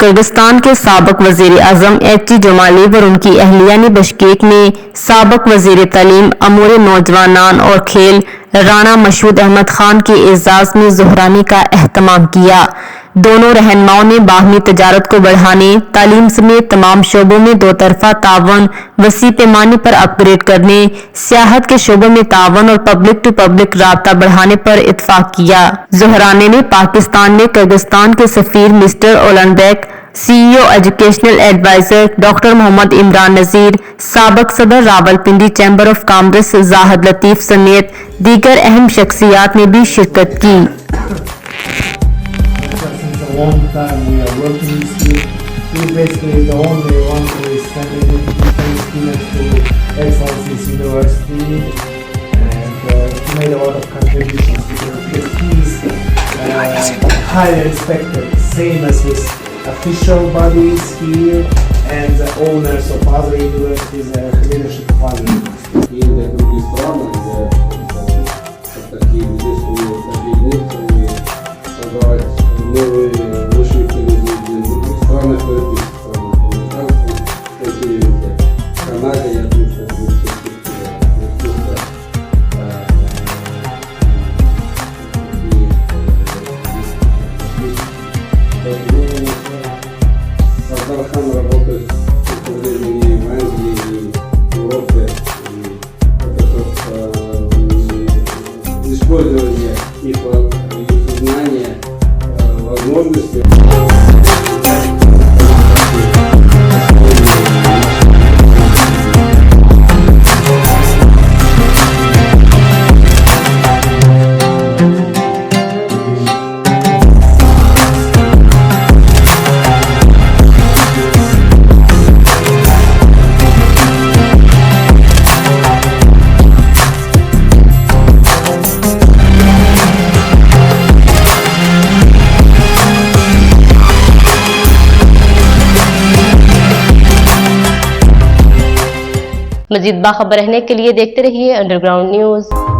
Kyrgyzstan के साबिक वज़ीर आज़म एची जमालीव और उनकी अहलिया ने बिश्केक में साबिक वज़ीर तालीम, अमूर नौजवानान और खेल राना मशहूद अहमद खान के एजाज में ज़ुहरानी का एहतमाम किया। दोनों रहनुमाओं ने बाहमी तजारत को बढ़ाने, तालीम समेत तमाम शोबों में दो तरफा तावन वसी पैमाने पर अपग्रेड करने, सियाहत के शोबों में तावन और पब्लिक टू पब्लिक राब्ता बढ़ाने पर इत्फाक किया। ज़ुहरानी ने पाकिस्तान में किर्गिस्तान के सफीर mister Olanbek, CEO educational adviser doctor Mohammad Imran Nazir, साबिक सदर Rawalpindi chamber of commerce Zahid Latif समेत दीगर अहम शख्सियात ने भी शिरकत की। Long time we are working with you. We're basically the only one who is sending students to excellence this university, and he made a lot of contributions because he's highly respected, same as his official bodies here and the owners of other universities and leadership of other universities. И для других стран, где такие здесь такие создавать новые высшие учебные заведения в других странах, в европейских странах, в американских, в Канаде, я думаю, что это будет Сардархан работает в то время и в Англии, и в Европе, и использование их знания, возможностей. मजीद बाखबर रहने के लिए देखते रहिए underground news.